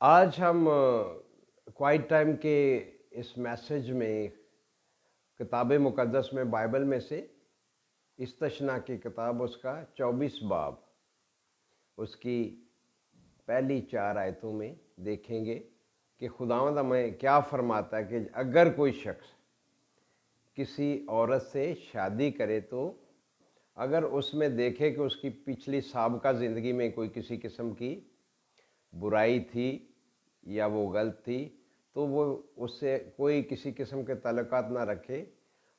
आज हम quiet time के इस मैसेज में किताब मुक़द्दस में बाइबल में से इस्तशना की किताब उसका 24 बाब उसकी पहली 4 आयतों में देखेंगे कि खुदावंद हमें क्या फरमाता है कि अगर कोई शख्स किसी औरत से शादी करे तो अगर उसमें देखे कि उसकी पिछली साबका ज़िंदगी में कोई किसी किस्म की बुराई थी या वो गलत थी, तो वो उससे कोई किसी किस्म के ताल्लुकात ना रखे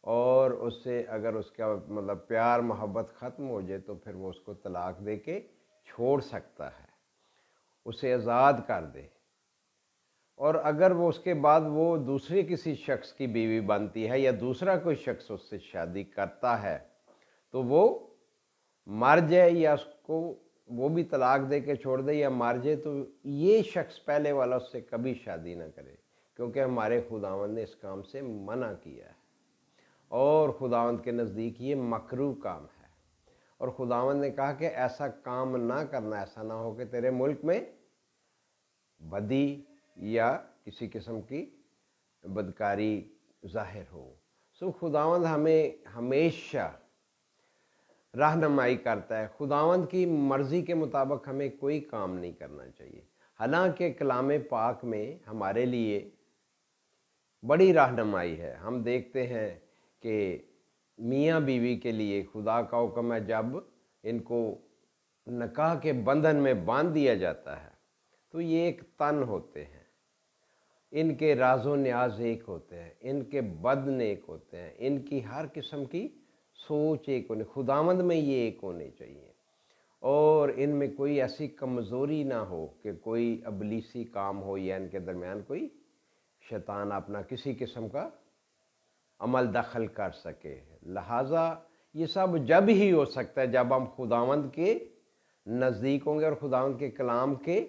और उससे अगर उसका मतलब प्यार मोहब्बत ख़त्म हो जाए तो फिर वो उसको तलाक दे के छोड़ सकता है, उसे आज़ाद कर दे। और अगर वो उसके बाद वो दूसरे किसी शख्स की बीवी बनती है या दूसरा कोई शख्स उससे शादी करता है तो वो मर जाए या उसको वो भी तलाक दे के छोड़ दे या मर जाए, तो ये शख्स पहले वाला उससे कभी शादी ना करे, क्योंकि हमारे खुदावंद ने इस काम से मना किया है और खुदावंद के नज़दीक ये मकरूह काम है। और खुदावंद ने कहा कि ऐसा काम ना करना, ऐसा ना हो कि तेरे मुल्क में बदी या किसी किस्म की बदकारी ज़ाहिर हो। सो खुदावंद हमें हमेशा रहनुमाई करता है। खुदावंद की मर्ज़ी के मुताबिक हमें कोई काम नहीं करना चाहिए। हालांकि कलाम पाक में हमारे लिए बड़ी रहनुमाई है। हम देखते हैं कि मियाँ बीवी के लिए खुदा का हुक्म है, जब इनको निकाह के बंधन में बांध दिया जाता है तो ये एक तन होते हैं, इनके राज़ो न्याज एक होते हैं, इनके बदन एक होते हैं, इनकी हर किस्म की सोच एक होने, खुदावंद में ये एक होने चाहिए और इनमें कोई ऐसी कमज़ोरी ना हो कि कोई अबलीसी काम हो या इनके दरमियान कोई शैतान अपना किसी किस्म का अमल दखल कर सके। लिहाजा ये सब जब ही हो सकता है जब हम खुदावंद के नज़दीक होंगे और खुदावंद के कलाम के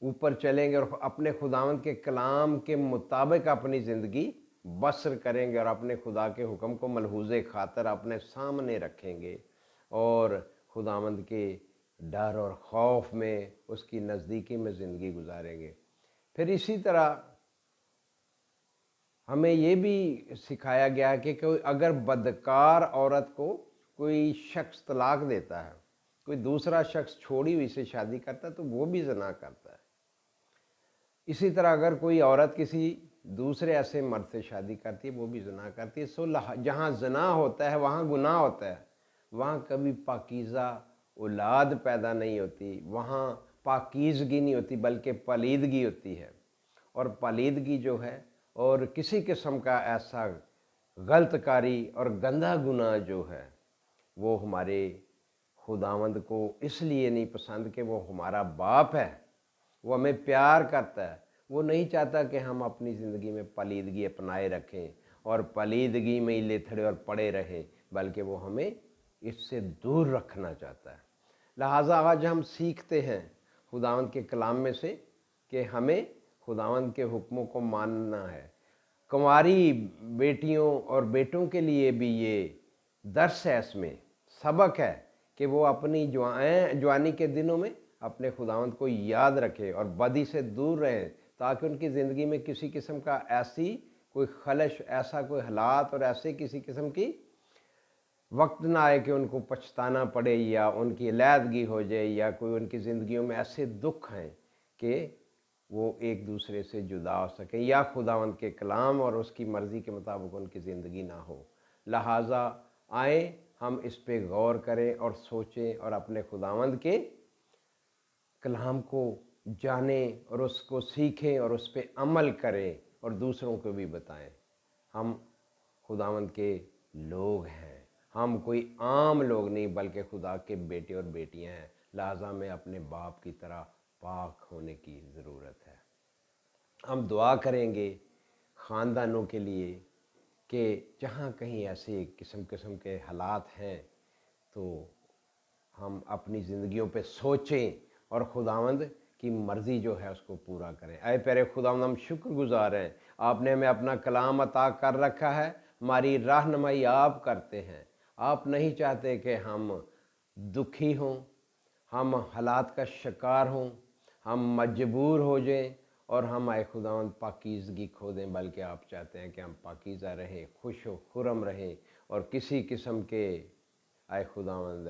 ऊपर चलेंगे और अपने खुदावंद के कलाम के मुताबिक अपनी ज़िंदगी बसर करेंगे और अपने खुदा के हुक्म को मलहूज़े खातर अपने सामने रखेंगे और खुदावंद के डर और खौफ में उसकी नज़दीकी में ज़िंदगी गुजारेंगे। फिर इसी तरह हमें ये भी सिखाया गया है कि कोई अगर बदकार औरत को कोई शख्स तलाक देता है, कोई दूसरा शख्स छोड़ी हुई से शादी करता है तो वो भी ज़िना करता है। इसी तरह अगर कोई औरत किसी दूसरे ऐसे मर्द से शादी करती है वो भी ज़िना करती है। सो जहाँ ज़िना होता है वहाँ गुनाह होता है, वहाँ कभी पाकीज़ा औलाद पैदा नहीं होती, वहाँ पाकीज़गी नहीं होती बल्कि पलीदगी होती है। और पलीदगी जो है और किसी किस्म का ऐसा गलत कारी और गंदा गुनाह जो है वो हमारे खुदावंद को इसलिए नहीं पसंद कि वो हमारा बाप है, वो हमें प्यार करता है, वो नहीं चाहता कि हम अपनी ज़िंदगी में पलीदगी अपनाए रखें और पलीदगी में ही लेथड़े और पड़े रहें, बल्कि वो हमें इससे दूर रखना चाहता है। लिहाजा आज हम सीखते हैं खुदावंद के कलाम में से कि हमें खुदावंद के हुक्मों को मानना है। कुंवारी बेटियों और बेटों के लिए भी ये दर्स है, इसमें सबक है कि वो अपनी जवानी के दिनों में अपने खुदावंद को याद रखें और बदी से दूर रहें, ताकि उनकी ज़िंदगी में किसी किस्म का ऐसी कोई खलश, ऐसा कोई हालात और ऐसे किसी किस्म की वक्त ना आए कि उनको पछताना पड़े या उनकी अलहदगी हो जाए या कोई उनकी ज़िंदगियों में ऐसे दुख हैं कि वो एक दूसरे से जुदा हो सकें या खुदावंद के कलाम और उसकी मर्ज़ी के मुताबिक उनकी ज़िंदगी ना हो। लिहाजा आए हम इस पे गौर करें और सोचें और अपने खुदावंद के कलाम को जानें और उसको सीखें और उस पर अमल करें और दूसरों को भी बताएं। हम खुदावंद के लोग हैं, हम कोई आम लोग नहीं बल्कि खुदा के बेटे और बेटियां हैं। लिहाजा में अपने बाप की तरह पाक होने की ज़रूरत है। हम दुआ करेंगे ख़ानदानों के लिए कि जहाँ कहीं ऐसे किस्म किस्म के हालात हैं तो हम अपनी ज़िंदगियों पे सोचें और खुदावंद की मर्ज़ी जो है उसको पूरा करें। ऐ प्यारे खुदावंद, हम शुक्रगुज़ार हैं, आपने हमें अपना कलाम अता कर रखा है, हमारी रहनुमाई आप करते हैं। आप नहीं चाहते कि हम दुखी हों, हम हालात का शिकार हों, ہم مجبور ہو جائیں اور ہم آئے خداوند پاکیزگی کھو دیں، بلکہ آپ چاہتے ہیں کہ ہم پاکیزہ رہیں، خوش و خرم رہیں، اور کسی قسم کے آئے خداوند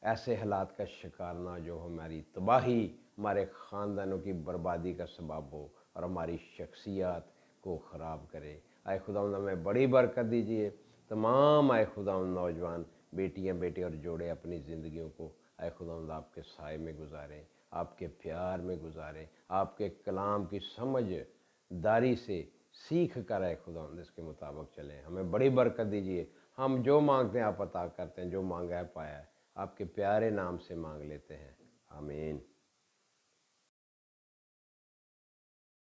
ایسے حالات کا شکار نہ جو ہماری تباہی، ہمارے خاندانوں کی بربادی کا سبب ہو اور ہماری شخصیات کو خراب کرے۔ آئے خداوند ہمیں بڑی برکت دیجیے۔ تمام آئے خداوند نوجوان بیٹیاں بیٹے اور جوڑے اپنی زندگیوں کو آئے خداوند آپ کے سائے میں گزاریں، آپ کے پیار میں گزاریں، آپ کے کلام کی سمجھ داری سے سیکھ کر آئے خداوند اس کے مطابق چلیں۔ ہمیں بڑی برکت دیجیے۔ ہم جو مانگتے ہیں آپ عطا کرتے ہیں، جو مانگا ہے پایا ہے، آپ کے پیارے نام سے مانگ لیتے ہیں، آمین۔